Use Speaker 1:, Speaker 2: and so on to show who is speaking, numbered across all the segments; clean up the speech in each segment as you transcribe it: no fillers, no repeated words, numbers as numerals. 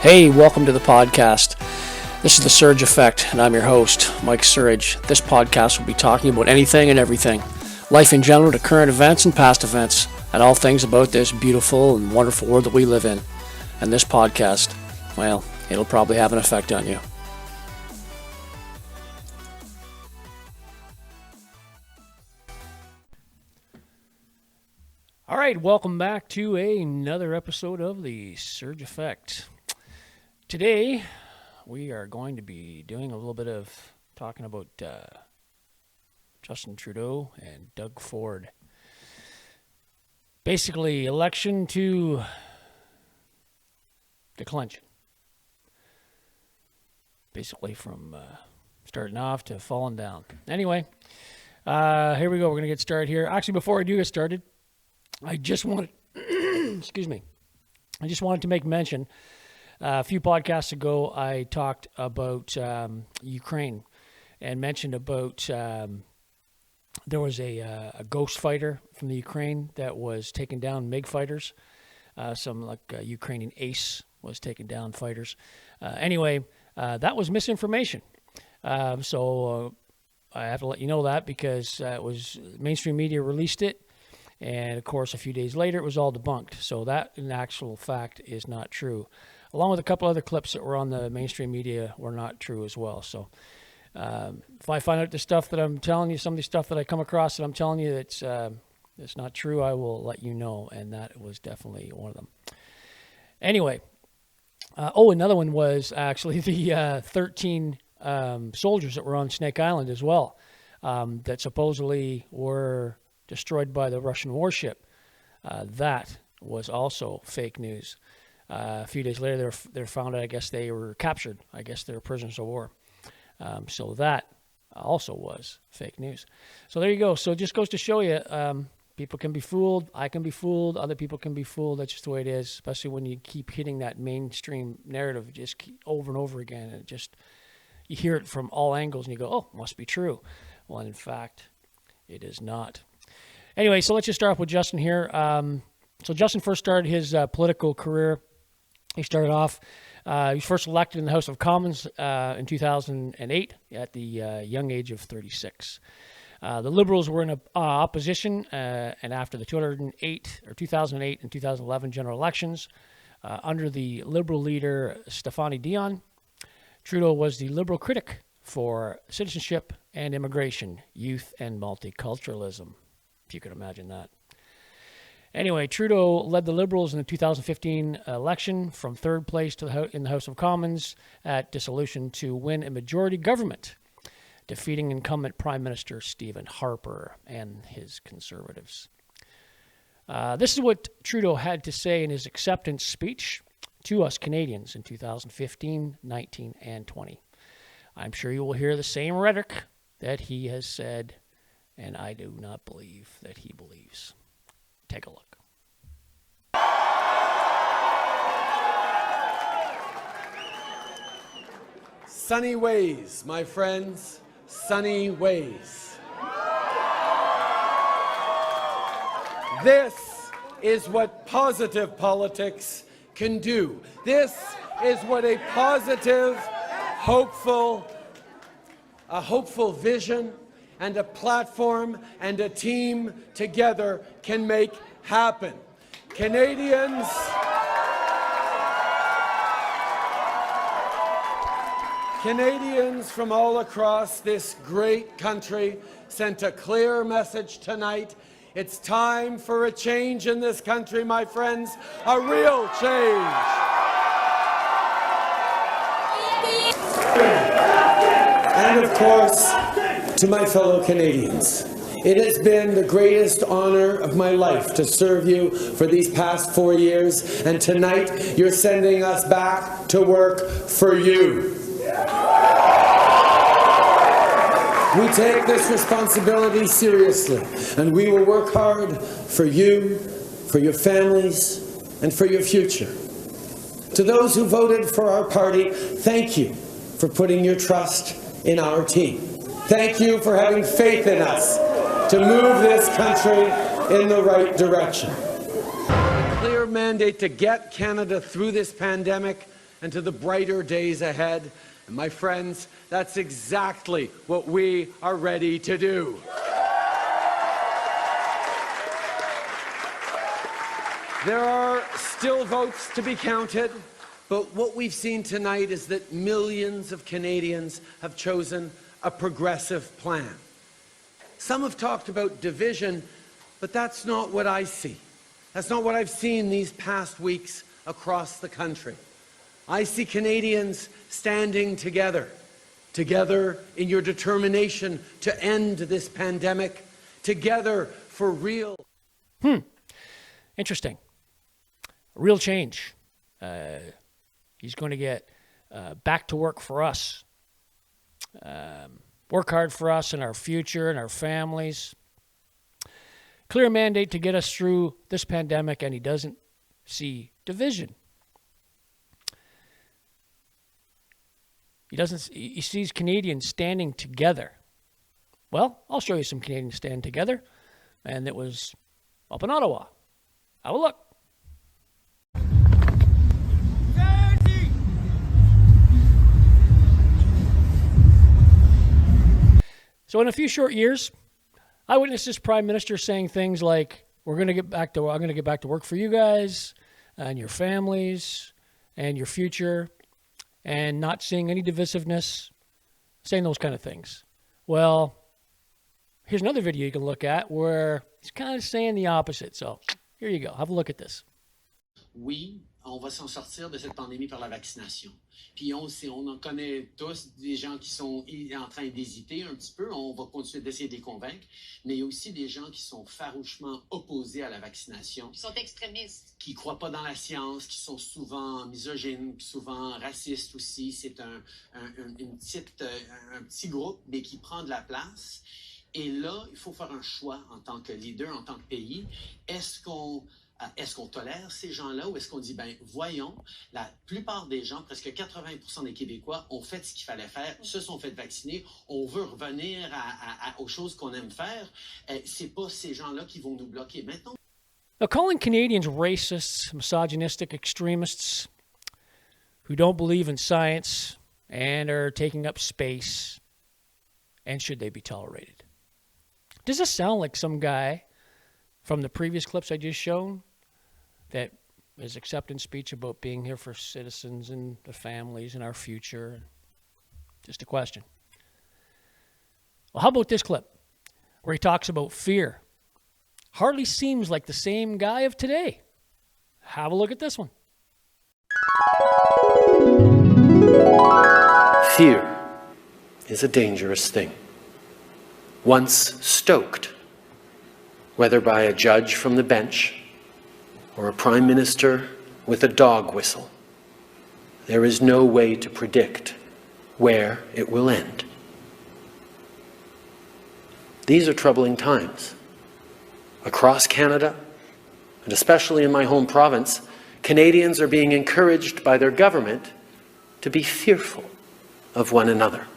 Speaker 1: Hey, welcome to the podcast. This is The Surge Effect, and I'm your host, Mike Surge. This podcast will be talking about anything and everything, life in general to current events and past events, and all things about this beautiful and wonderful world that we live in. And this podcast, well, it'll probably have an effect on you. All right, welcome back to another episode of The Surge Effect. Today, we are going to be doing a little bit of talking about Justin Trudeau and Doug Ford. Basically, election to Declension. Basically, from starting off to falling down. Anyway, here we go. We're going to get started here. Actually, before I do get started, I just wanted, I just wanted to make mention. A few podcasts ago, I talked about Ukraine and mentioned about there was a ghost fighter from the Ukraine that was taking down MiG fighters. Some Ukrainian ace was taking down fighters. Anyway, that was misinformation. So I have to let you know that because it was mainstream media released it. And of course, a few days later, it was all debunked. So that, in actual fact, is not true. Along with a couple other clips that were on the mainstream media were not true as well. So if I find out the stuff that I'm telling you, some of the stuff that I come across that I'm telling you that's not true, I will let you know. And that was definitely one of them. Anyway, another one was actually the 13 soldiers that were on Snake Island as well that supposedly were destroyed by the Russian warship. That was also fake news. A few days later, they were found out, I guess they were captured. I guess they were prisoners of war. So that also was fake news. So there you go. So it just goes to show you, people can be fooled. I can be fooled. Other people can be fooled. That's just the way it is, especially when you keep hitting that mainstream narrative just over and over again. And you hear it from all angles and you go, oh, must be true. Well, in fact, it is not. Anyway, so let's just start off with Justin here. So Justin first started his political career. He started off, he was first elected in the House of Commons in 2008 at the young age of 36. The Liberals were in opposition, and after the 2008 and 2011 general elections, under the Liberal leader Stéphane Dion, Trudeau was the Liberal critic for citizenship and immigration, youth and multiculturalism, if you could imagine that. Anyway, Trudeau led the Liberals in the 2015 election from third place in the House of Commons at dissolution to win a majority government, defeating incumbent Prime Minister Stephen Harper and his Conservatives. This is what Trudeau had to say in his acceptance speech to us Canadians in 2015, 19, and 20. I'm sure you will hear the same rhetoric that he has said, and I do not believe that he believes. Take a look.
Speaker 2: Sunny ways, my friends, sunny ways. This is what positive politics can do. This is what a positive, hopeful vision and a platform and a team together can make happen. Canadians from all across this great country sent a clear message tonight. It's time for a change in this country, my friends, a real change. And of course, to my fellow Canadians, it has been the greatest honor of my life to serve you for these past 4 years, and tonight you're sending us back to work for you. We take this responsibility seriously, and we will work hard for you, for your families, and for your future. To those who voted for our party, thank you for putting your trust in our team. Thank you for having faith in us to move this country in the right direction. A clear mandate to get Canada through this pandemic and to the brighter days ahead. And my friends, that's exactly what we are ready to do. There are still votes to be counted, but what we've seen tonight is that millions of Canadians have chosen a progressive plan. Some have talked about division, but that's not what I see. That's not what I've seen these past weeks across the country. I see Canadians standing together in your determination to end this pandemic, together for real.
Speaker 1: Interesting. Real change. He's going to get back to work for us. Work hard for us and our future and our families. Clear mandate to get us through this pandemic, and he doesn't see division. He sees Canadians standing together. Well, I'll show you some Canadians standing together, and it was up in Ottawa. Have a look. So in a few short years, I witnessed this Prime Minister saying things like, I'm going to get back to work for you guys and your families and your future, and not seeing any divisiveness, saying those kind of things. Well, here's another video you can look at where he's kind of saying the opposite. So here you go. Have a look at this.
Speaker 3: Oui, on va s'en sortir de cette pandémie par la vaccination. Puis on en connaît tous des gens qui sont en train d'hésiter un petit peu. On va continuer d'essayer de les convaincre. Mais il y a aussi des gens qui sont farouchement opposés à la vaccination.
Speaker 4: Qui sont extrémistes.
Speaker 3: Qui ne croient pas dans la science, qui sont souvent misogynes, souvent racistes aussi. C'est un petit groupe, mais qui prend de la place. Et là, il faut faire un choix en tant que leader, en tant que pays. Est-ce qu'on tolère ces gens-là ou est-ce qu'on dit, ben voyons, la plupart des gens, presque 80% des Québécois ont fait ce qu'il fallait faire, se sont fait vacciner, on veut revenir aux choses qu'on aime faire. C'est pas ces gens-là qui vont nous bloquer. Maintenant,
Speaker 1: Now, calling Canadians racists, misogynistic extremists who don't believe in science and are taking up space, and should they be tolerated? Does this sound like some guy from the previous clips I just shown that his acceptance speech about being here for citizens and the families and our future? Just a question. Well, how about this clip where he talks about fear? Hardly seems like the same guy of today. Have a look at this one.
Speaker 2: Fear is a dangerous thing. Once stoked, whether by a judge from the bench or a prime minister with a dog whistle, there is no way to predict where it will end. These are troubling times. Across Canada, and especially in my home province, Canadians are being encouraged by their government to be fearful of one another.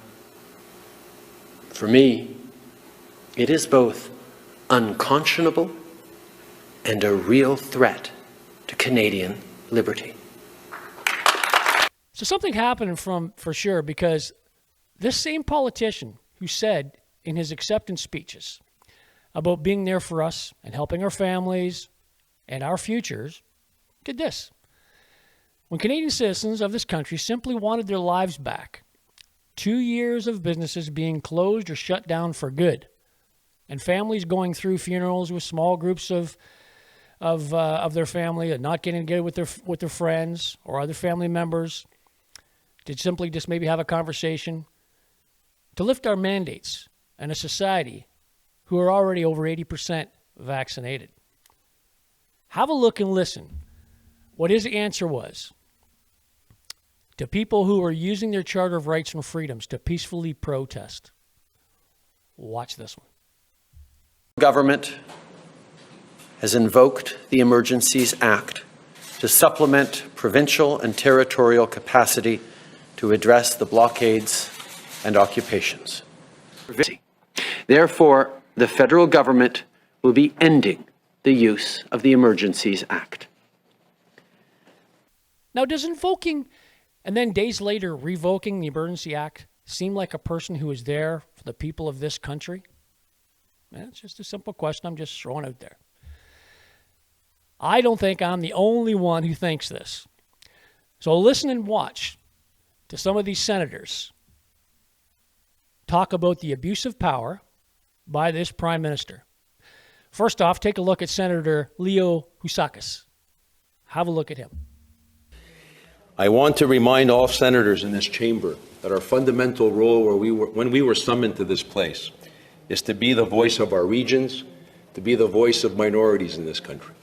Speaker 2: For me, it is both unconscionable and a real threat to Canadian liberty.
Speaker 1: So something happened for sure, because this same politician who said in his acceptance speeches about being there for us and helping our families and our futures did this. When Canadian citizens of this country simply wanted their lives back, 2 years of businesses being closed or shut down for good, and families going through funerals with small groups of their family and not getting together with their friends or other family members, to simply just maybe have a conversation, to lift our mandates in a society who are already over 80% vaccinated. Have a look and listen what his answer was to people who are using their Charter of Rights and Freedoms to peacefully protest. Watch this one.
Speaker 2: Government has invoked the Emergencies Act to supplement provincial and territorial capacity to address the blockades and occupations. Therefore, the federal government will be ending the use of the Emergencies Act.
Speaker 1: Now, does invoking and then days later revoking the Emergency Act seem like a person who is there for the people of this country? It's just a simple question I'm just throwing out there. I don't think I'm the only one who thinks this. So listen and watch to some of these senators talk about the abuse of power by this Prime Minister. First off, take a look at Senator Leo Housakis. Have a look at him.
Speaker 4: I want to remind all senators in this chamber that our fundamental role when we were summoned to this place is to be the voice of our regions, to be the voice of minorities in this country.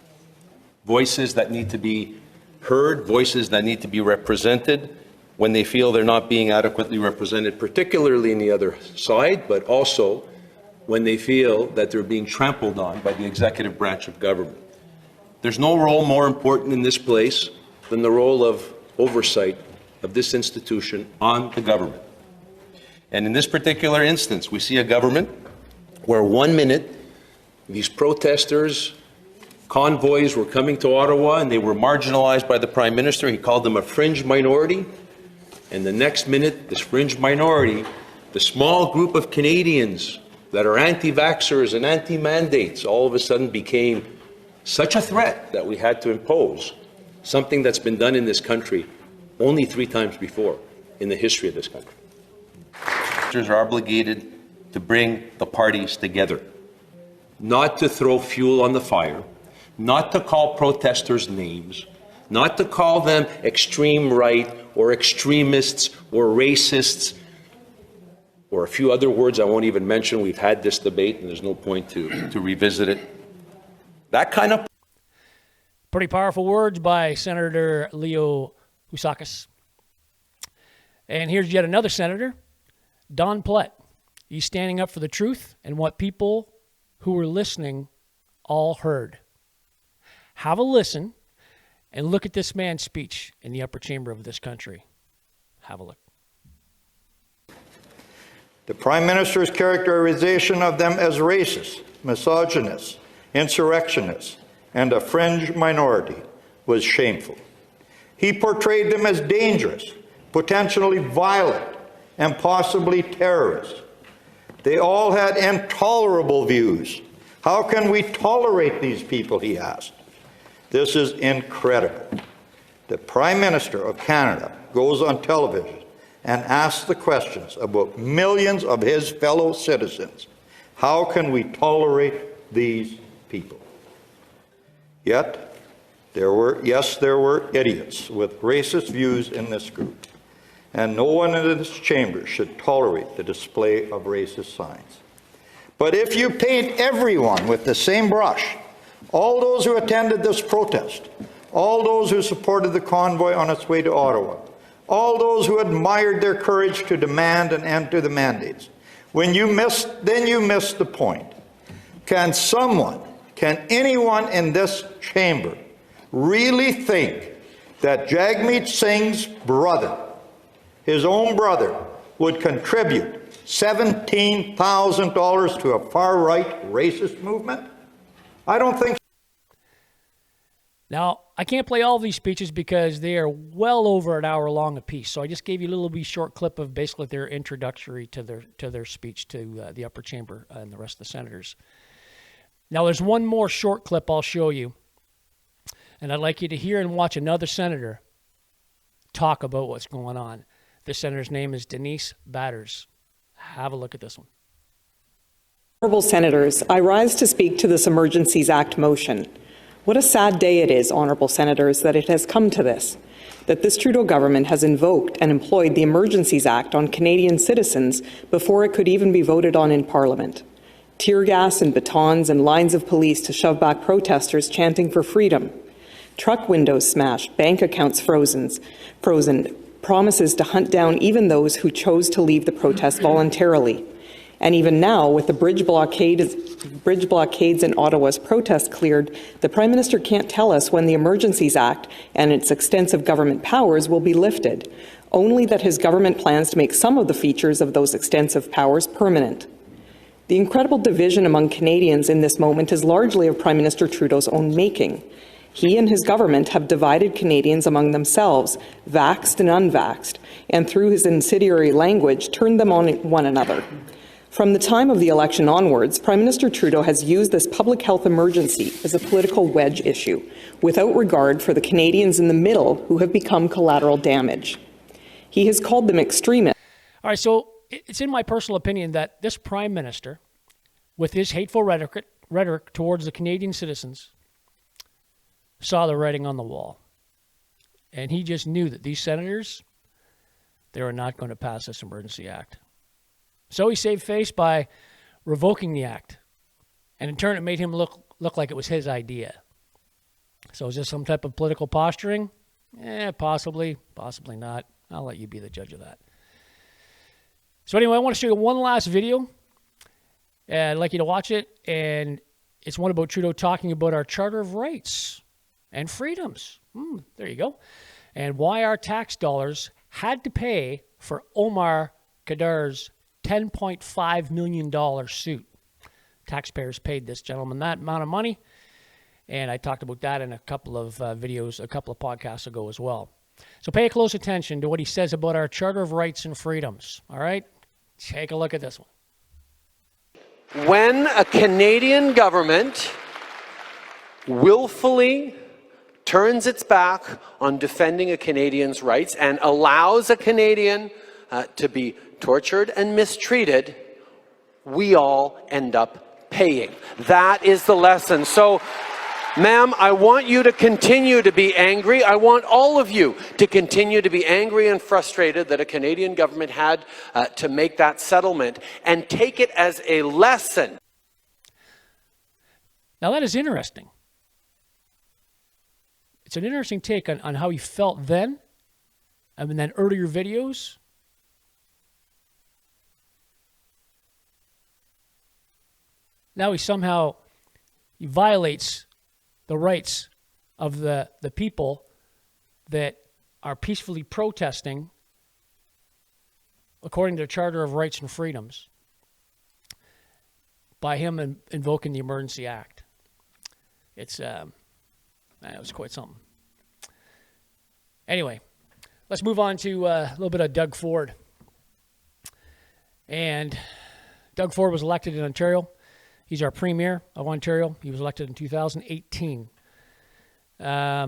Speaker 4: Voices that need to be heard, voices that need to be represented when they feel they're not being adequately represented, particularly in the other side, but also when they feel that they're being trampled on by the executive branch of government. There's no role more important in this place than the role of oversight of this institution on the government. And in this particular instance, we see a government where 1 minute these protesters, convoys were coming to Ottawa and they were marginalized by the Prime Minister. He called them a fringe minority. And the next minute, this fringe minority, the small group of Canadians that are anti-vaxxers and anti-mandates, all of a sudden became such a threat that we had to impose something that's been done in this country only 3 times before in the history of this country. Ministers are obligated to bring the parties together, not to throw fuel on the fire, not to call protesters names, not to call them extreme right or extremists or racists or a few other words I won't even mention. We've had this debate and there's no point to revisit it. That kind of...
Speaker 1: Pretty powerful words by Senator Leo Housakis. And here's yet another senator, Don Plett. He's standing up for the truth and what people who were listening all heard. Have a listen and look at this man's speech in the upper chamber of this country. Have a look.
Speaker 5: The Prime Minister's characterization of them as racist, misogynist, insurrectionists, and a fringe minority was shameful. He portrayed them as dangerous, potentially violent, and possibly terrorists. They all had intolerable views. How can we tolerate these people, he asked. This is incredible. The Prime Minister of Canada goes on television and asks the questions about millions of his fellow citizens. How can we tolerate these people? Yet, there were idiots with racist views in this group, and no one in this chamber should tolerate the display of racist signs. But if you paint everyone with the same brush, all those who attended this protest, all those who supported the convoy on its way to Ottawa, all those who admired their courage to demand an end to the mandates, then you miss the point. Can anyone in this chamber really think that Jagmeet Singh's brother, his own brother, would contribute $17,000 to a far-right racist movement? I don't think so.
Speaker 1: Now, I can't play all of these speeches because they are well over an hour long apiece. So I just gave you a little bit short clip of basically their introductory to their speech to the upper chamber and the rest of the senators. Now, there's one more short clip I'll show you, and I'd like you to hear and watch another senator talk about what's going on. This senator's name is Denise Batters. Have a look at this one.
Speaker 6: Honourable Senators, I rise to speak to this Emergencies Act motion. What a sad day it is, Honourable Senators, that it has come to this, that this Trudeau government has invoked and employed the Emergencies Act on Canadian citizens before it could even be voted on in Parliament. Tear gas and batons and lines of police to shove back protesters chanting for freedom. Truck windows smashed, bank accounts frozen, promises to hunt down even those who chose to leave the protest voluntarily. And even now, with the bridge blockades in Ottawa's protest cleared, the Prime Minister can't tell us when the Emergencies Act and its extensive government powers will be lifted, only that his government plans to make some of the features of those extensive powers permanent. The incredible division among Canadians in this moment is largely of Prime Minister Trudeau's own making. He and his government have divided Canadians among themselves, vaxxed and unvaxxed, and through his incendiary language, turned them on one another. From the time of the election onwards, Prime Minister Trudeau has used this public health emergency as a political wedge issue, without regard for the Canadians in the middle who have become collateral damage. He has called them extremists.
Speaker 1: All right, so it's in my personal opinion that this Prime Minister, with his hateful rhetoric towards the Canadian citizens, saw the writing on the wall. And he just knew that these senators, they were not going to pass this emergency act. So he saved face by revoking the act. And in turn, it made him look like it was his idea. So is this some type of political posturing? Possibly, possibly not. I'll let you be the judge of that. So anyway, I want to show you one last video. I'd like you to watch it. And it's one about Trudeau talking about our Charter of Rights and freedoms. There you go. And why our tax dollars had to pay for Omar Khadar's $10.5 million suit. Taxpayers paid this gentleman that amount of money. And I talked about that in a couple of videos, a couple of podcasts ago as well. So pay close attention to what he says about our Charter of Rights and Freedoms. All right? Take a look at this one.
Speaker 7: When a Canadian government willfully turns its back on defending a Canadian's rights and allows a Canadian to be tortured and mistreated, we all end up paying. That is the lesson. So, ma'am, I want you to continue to be angry. I want all of you to continue to be angry and frustrated that a Canadian government had to make that settlement, and take it as a lesson.
Speaker 1: Now that is interesting. It's an interesting take on how he felt then, and then earlier videos. Now he violates the rights of the people that are peacefully protesting according to the Charter of Rights and Freedoms by him invoking the Emergency Act. It was quite something. Anyway, let's move on to a little bit of Doug Ford. And Doug Ford was elected in Ontario. He's our premier of Ontario. He was elected in 2018. Now,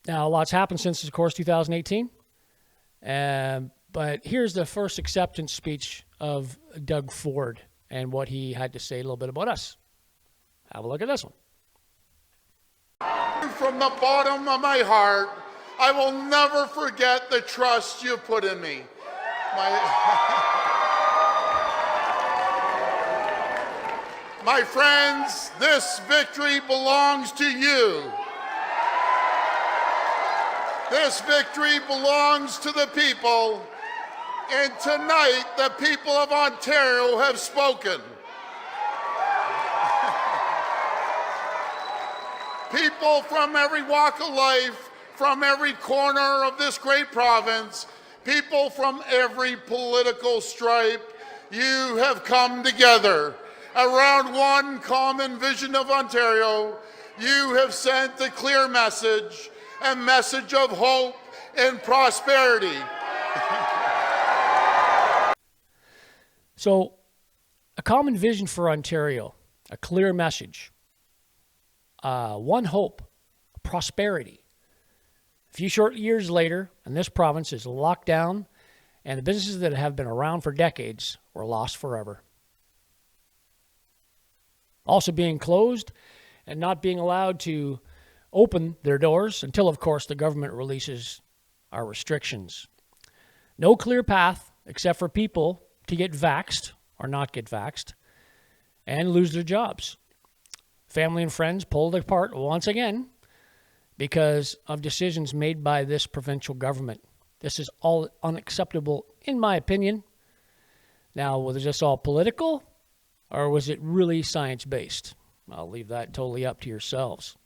Speaker 1: a lot's happened since, of course, 2018. But here's the first acceptance speech of Doug Ford and what he had to say a little bit about us. Have a look at this one.
Speaker 8: From the bottom of my heart, I will never forget the trust you put in me. My friends, this victory belongs to you. This victory belongs to the people. And tonight, the people of Ontario have spoken. People from every walk of life, from every corner of this great province, people from every political stripe, you have come together around one common vision of Ontario. You have sent a clear message, a message of hope and prosperity.
Speaker 1: So, a common vision for Ontario, a clear message, one hope, prosperity. A few short years later, and this province is locked down, and the businesses that have been around for decades were lost forever. Also being closed and not being allowed to open their doors until, of course, the government releases our restrictions. No clear path except for people to get vaxxed or not get vaxxed and lose their jobs. Family and friends pulled apart once again because of decisions made by this provincial government. This is all unacceptable, in my opinion. Now, was this all political, or was it really science-based? I'll leave that totally up to yourselves.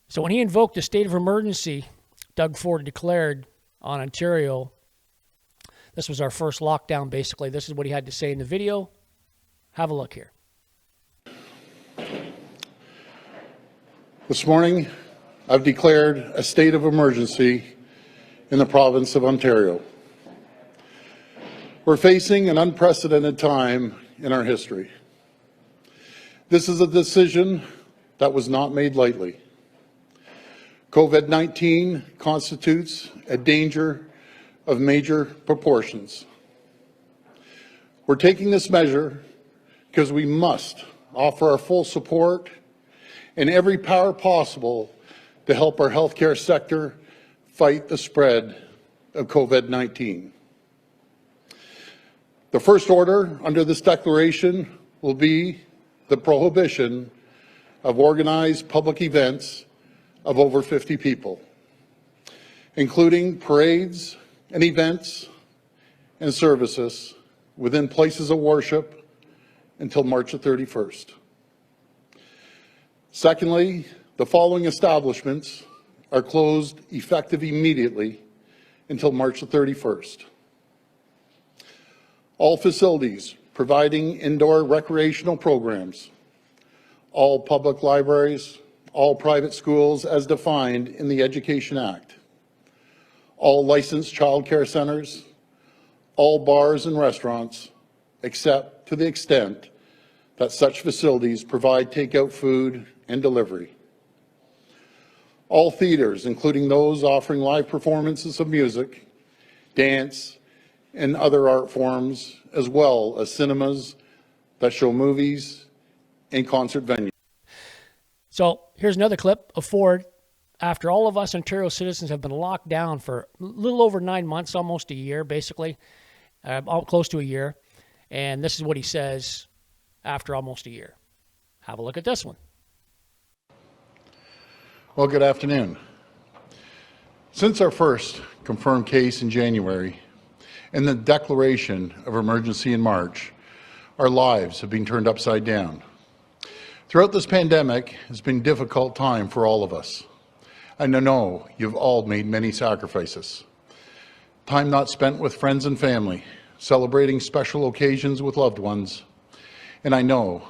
Speaker 1: So when he invoked a state of emergency, Doug Ford declared on Ontario, this was our first lockdown, basically. This is what he had to say in the video. Have a look here.
Speaker 8: This morning, I've declared a state of emergency in the province of Ontario. We're facing an unprecedented time in our history. This is a decision that was not made lightly. COVID-19 constitutes a danger of major proportions. We're taking this measure because we must offer our full support and every power possible to help our healthcare sector fight the spread of COVID-19. The first order under this declaration will be the prohibition of organized public events of over 50 people, including parades and events and services within places of worship until March the 31st. Secondly, the following establishments are closed effective immediately until March the 31st. All facilities providing indoor recreational programs, all public libraries, all private schools as defined in the Education Act, all licensed child care centers, all bars and restaurants, except to the extent that such facilities provide takeout food and delivery. All theaters, including those offering live performances of music, dance, and other art forms, as well as cinemas that show movies and concert venues.
Speaker 1: So here's another clip of Ford. After all of us Ontario citizens have been locked down for a little over 9 months, almost a year, basically, close to a year. And this is what he says after almost a year. Have a look at this one.
Speaker 8: Well, good afternoon. Since our first confirmed case in January and the declaration of emergency in March, our lives have been turned upside down. Throughout this pandemic, it's been a difficult time for all of us. And I know you've all made many sacrifices. Time not spent with friends and family, celebrating special occasions with loved ones. And I know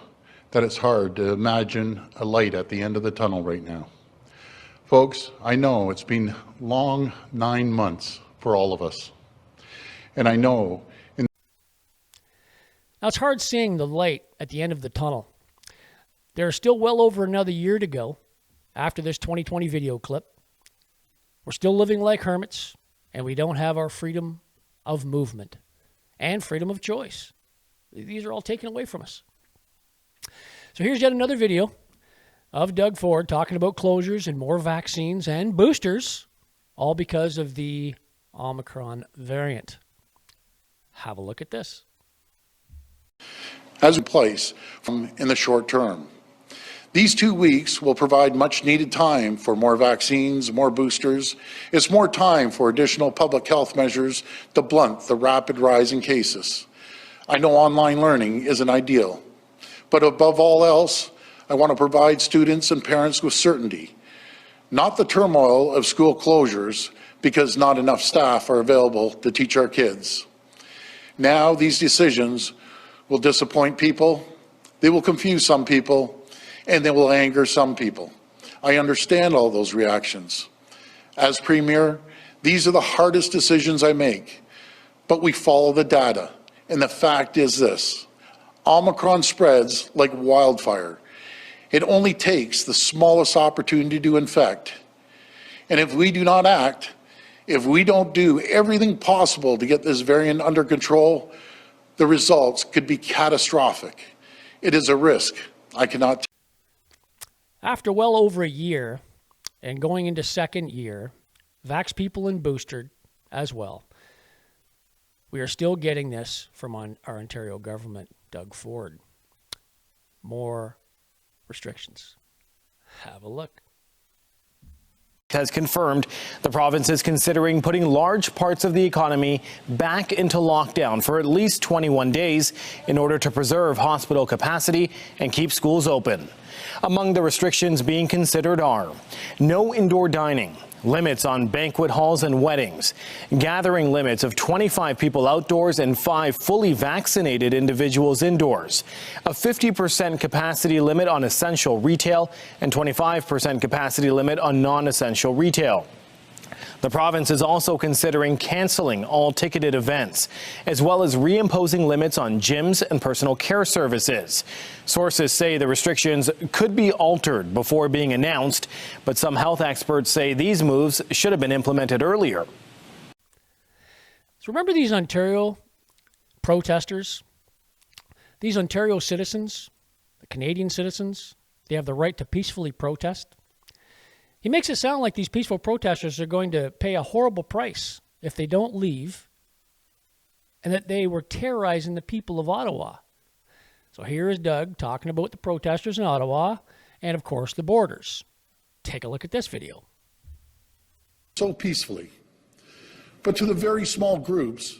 Speaker 8: that it's hard to imagine a light at the end of the tunnel right now. Folks, I know it's been long 9 months for all of us. And I know
Speaker 1: Now, it's hard seeing the light at the end of the tunnel. There's still well over another year to go after this 2020 video clip. We're still living like hermits, and we don't have our freedom of movement and freedom of choice. These are all taken away from us. So here's yet another video of Doug Ford talking about closures and more vaccines and boosters, all because of the Omicron variant. Have a look at this.
Speaker 8: as in place in the short term. These 2 weeks will provide much needed time for more vaccines, more boosters. It's more time for additional public health measures to blunt the rapid rise in cases. I know online learning isn't ideal, but above all else, I want to provide students and parents with certainty, not the turmoil of school closures because not enough staff are available to teach our kids. Now these decisions will disappoint people, they will confuse some people, and they will anger some people. I understand all those reactions. As Premier, these are the hardest decisions I make, but we follow the data. And the fact is this: Omicron spreads like wildfire. It only takes the smallest opportunity to infect. And if we do not act, if we don't do everything possible to get this variant under control, the results could be catastrophic. It is a risk I cannot take.
Speaker 1: After well over a year and going into second year, vax people and boosted as well, we are still getting this from our Ontario government, Doug Ford. More restrictions. Have a look.
Speaker 9: Has confirmed the province is considering putting large parts of the economy back into lockdown for at least 21 days in order to preserve hospital capacity and keep schools open. Among the restrictions being considered are no indoor dining, limits on banquet halls and weddings, gathering limits of 25 people outdoors and 5 fully vaccinated individuals indoors, a 50% capacity limit on essential retail, and 25% capacity limit on non-essential retail. The province is also considering canceling all ticketed events, as well as reimposing limits on gyms and personal care services. Sources say the restrictions could be altered before being announced, but some health experts say these moves should have been implemented earlier.
Speaker 1: So remember these Ontario protesters? These Ontario citizens, the Canadian citizens, they have the right to peacefully protest. He makes it sound like these peaceful protesters are going to pay a horrible price if they don't leave, and that they were terrorizing the people of Ottawa. So here is Doug talking about the protesters in Ottawa and, of course, the borders. Take a look at this video.
Speaker 10: So peacefully, but to the very small groups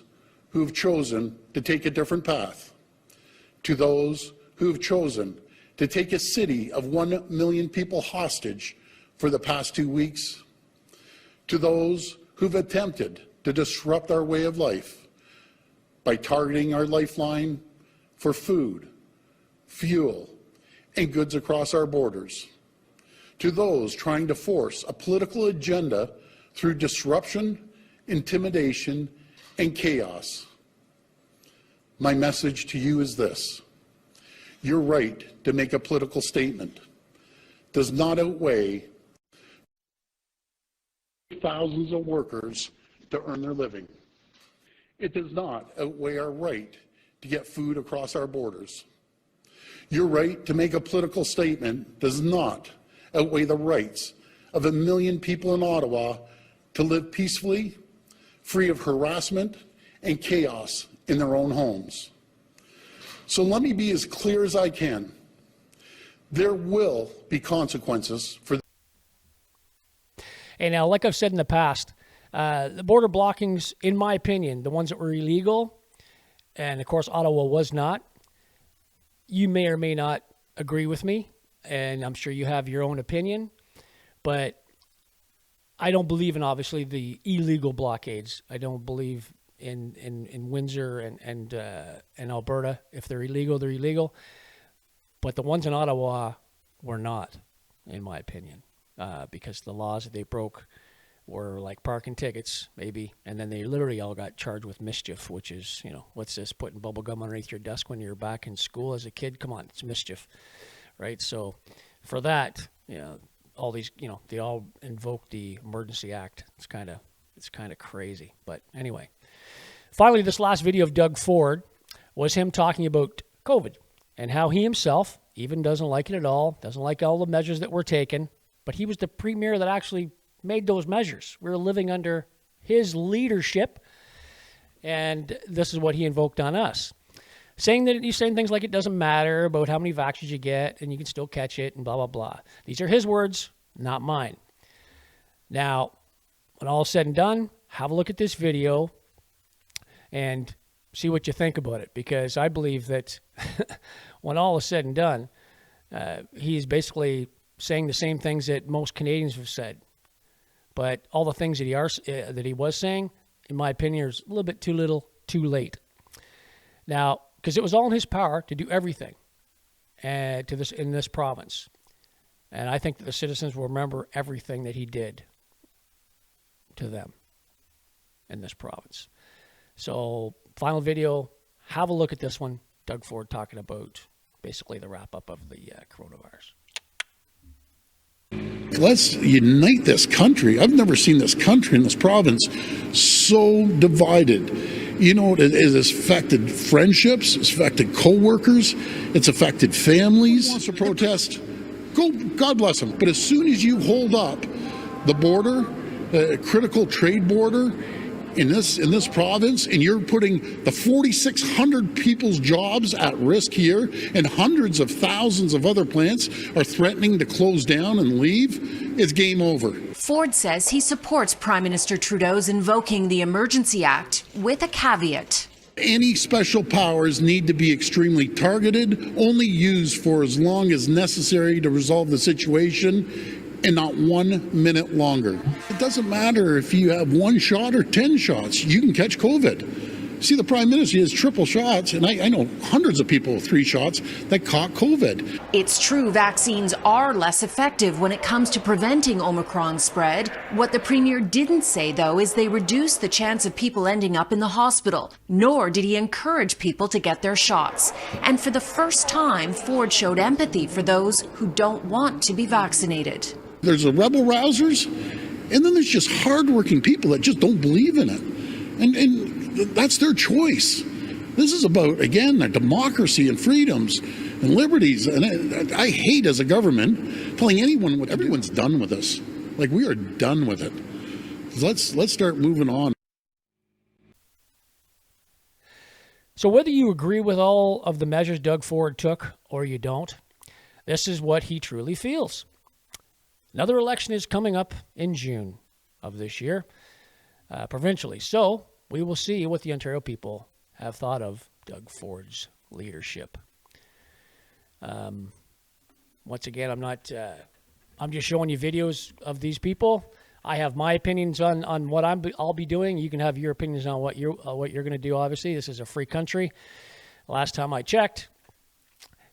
Speaker 10: who have chosen to take a different path, to those who have chosen to take a city of 1 million people hostage for the past 2 weeks, to those who've attempted to disrupt our way of life by targeting our lifeline for food, fuel, and goods across our borders, to those trying to force a political agenda through disruption, intimidation, and chaos. My message to you is this: your right to make a political statement does not outweigh thousands of workers to earn their living. It does not outweigh our right to get food across our borders. Your right to make a political statement does not outweigh the rights of 1 million people in Ottawa to live peacefully, free of harassment and chaos in their own homes. So let me be as clear as I can. There will be consequences for.
Speaker 1: And now, like I've said in the past, the border blockings, in my opinion, the ones that were illegal, and of course Ottawa was not, you may or may not agree with me, and I'm sure you have your own opinion, but I don't believe in, obviously, the illegal blockades. I don't believe in Windsor and Alberta. If they're illegal, they're illegal. But the ones in Ottawa were not, in my opinion. Because the laws that they broke were like parking tickets, maybe, and then they literally all got charged with mischief, which is, what's this, putting bubble gum underneath your desk when you're back in school as a kid? Come on, it's mischief, right? So for that, all these, they all invoke the Emergency Act. It's kind of crazy. But anyway, finally, this last video of Doug Ford was him talking about COVID and how he himself even doesn't like it at all, doesn't like all the measures that were taken. But he was the premier that actually made those measures. We were living under his leadership, and this is what he invoked on us. He's saying things like it doesn't matter about how many vaccines you get, and you can still catch it, and blah, blah, blah. These are his words, not mine. Now, when all is said and done, have a look at this video and see what you think about it, because I believe that when all is said and done, he's basically saying the same things that most Canadians have said. But all the things that he was saying, in my opinion, is a little bit too little, too late. Now, because it was all in his power to do everything in this province. And I think that the citizens will remember everything that he did to them in this province. So, final video, have a look at this one. Doug Ford talking about basically the wrap-up of the coronavirus.
Speaker 10: Let's unite this country. I've never seen this country and this province so divided. It has affected friendships, it's affected co-workers, it's affected families. Who wants to protest? Go, God bless them. But as soon as you hold up the border, a critical trade border in this province, and you're putting the 4,600 people's jobs at risk here, and hundreds of thousands of other plants are threatening to close down and leave, it's game over.
Speaker 11: Ford says he supports Prime Minister Trudeau's invoking the Emergency Act with a caveat.
Speaker 10: Any special powers need to be extremely targeted, only used for as long as necessary to resolve the situation, and not 1 minute longer. It doesn't matter if you have 1 shot or 10 shots, you can catch COVID. See, the Prime Minister has triple shots, and I know hundreds of people with 3 shots that caught COVID.
Speaker 11: It's true vaccines are less effective when it comes to preventing Omicron spread. What the Premier didn't say, though, is they reduce the chance of people ending up in the hospital, nor did he encourage people to get their shots. And for the first time, Ford showed empathy for those who don't want to be vaccinated.
Speaker 10: There's the rebel rousers, and then there's just hardworking people that just don't believe in it. And that's their choice. This is about, again, a democracy and freedoms and liberties. And I hate as a government telling anyone what everyone's done with us. Like, we are done with it. Let's start moving on.
Speaker 1: So whether you agree with all of the measures Doug Ford took or you don't, this is what he truly feels. Another election is coming up in June of this year, provincially. So we will see what the Ontario people have thought of Doug Ford's leadership. Once again, I'm just showing you videos of these people. I have my opinions on what I'll be doing. You can have your opinions on what you're going to do. Obviously, this is a free country. Last time I checked,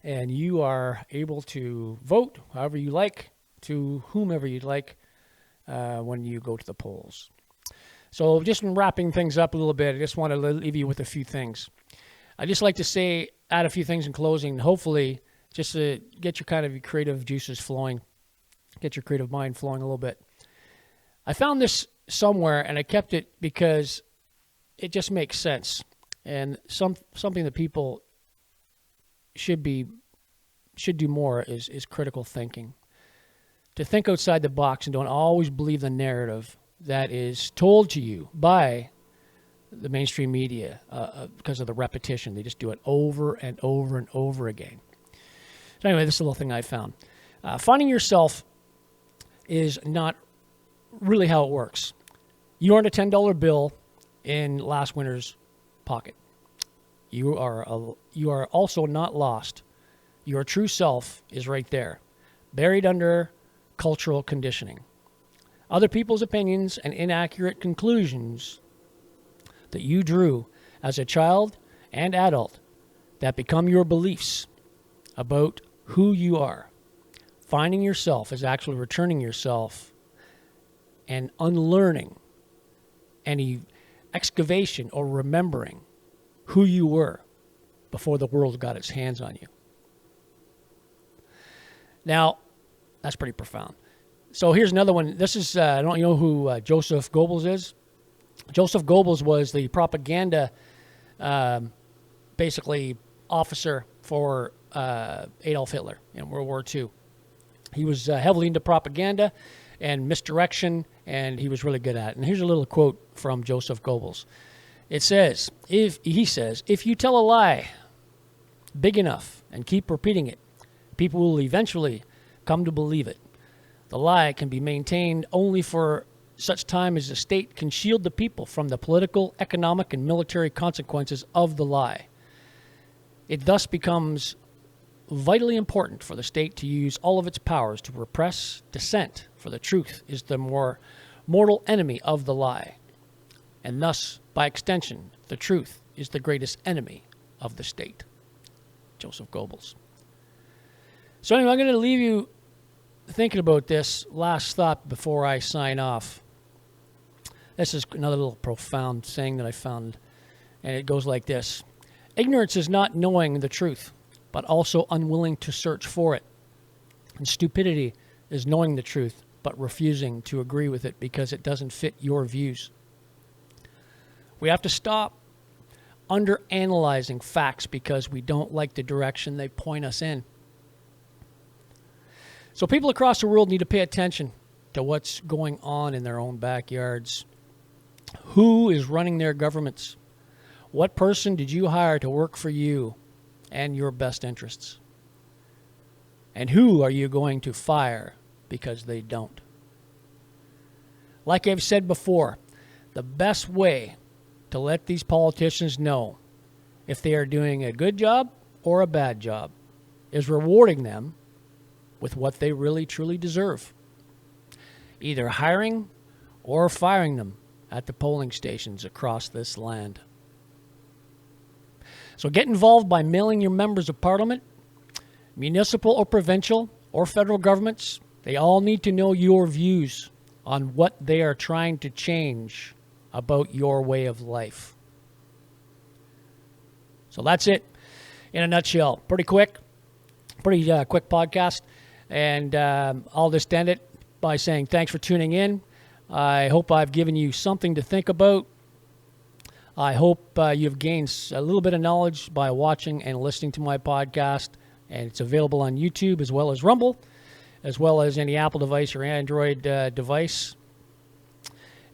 Speaker 1: and you are able to vote however you like to whomever you'd like when you go to the polls. So just wrapping things up a little bit, I just want to leave you with a few things. I just like to add a few things in closing, hopefully just to get your kind of creative juices flowing, get your creative mind flowing a little bit. I found this somewhere and I kept it because it just makes sense. And something that people should do more is critical thinking. To think outside the box and don't always believe the narrative that is told to you by the mainstream media because of the repetition. They just do it over and over and over again. So anyway, this is a little thing I found. Finding yourself is not really how it works. You earned a $10 bill in last winter's pocket. You are also not lost. Your true self is right there, buried under cultural conditioning. Other people's opinions and inaccurate conclusions that you drew as a child and adult that become your beliefs about who you are. Finding yourself is actually returning yourself and unlearning any excavation or remembering who you were before the world got its hands on you. Now, that's pretty profound. So here's another one. This is, I don't know who Joseph Goebbels is. Joseph Goebbels was the propaganda, basically, officer for Adolf Hitler in World War II. He was heavily into propaganda and misdirection, and he was really good at it. And here's a little quote from Joseph Goebbels. It says, if you tell a lie big enough and keep repeating it, people will eventually come to believe it. The lie can be maintained only for such time as the state can shield the people from the political, economic, and military consequences of the lie. It thus becomes vitally important for the state to use all of its powers to repress dissent, for the truth is the more mortal enemy of the lie. And thus, by extension, the truth is the greatest enemy of the state. Joseph Goebbels. So anyway, I'm going to leave you thinking about this last thought before I sign off. This is another little profound saying that I found, and it goes like this. Ignorance is not knowing the truth, but also unwilling to search for it. And stupidity is knowing the truth, but refusing to agree with it because it doesn't fit your views. We have to stop underanalyzing facts because we don't like the direction they point us in. So people across the world need to pay attention to what's going on in their own backyards. Who is running their governments? What person did you hire to work for you and your best interests? And who are you going to fire because they don't? Like I've said before, the best way to let these politicians know if they are doing a good job or a bad job is rewarding them with what they really truly deserve. Either hiring or firing them at the polling stations across this land. So get involved by mailing your members of parliament, municipal or provincial or federal governments. They all need to know your views on what they are trying to change about your way of life. So that's it in a nutshell. Pretty quick podcast. And I'll just end it by saying thanks for tuning in. I hope I've given you something to think about. I hope you've gained a little bit of knowledge by watching and listening to my podcast. And it's available on YouTube as well as Rumble, as well as any Apple device or Android device.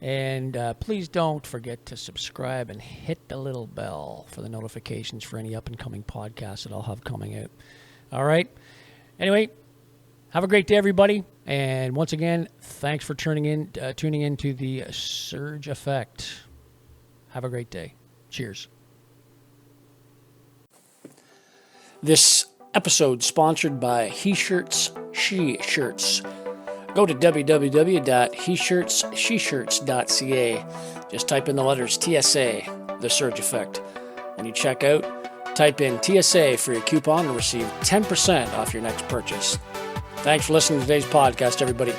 Speaker 1: And please don't forget to subscribe and hit the little bell for the notifications for any up-and-coming podcasts that I'll have coming out. All right? Anyway, have a great day, everybody. And once again, thanks for tuning in to the Surge Effect. Have a great day. Cheers. This episode sponsored by He Shirts, She Shirts. Go to www.heshirtssheshirts.ca. Just type in the letters TSA, The Surge Effect. When you check out, type in TSA for your coupon and receive 10% off your next purchase. Thanks for listening to today's podcast, everybody.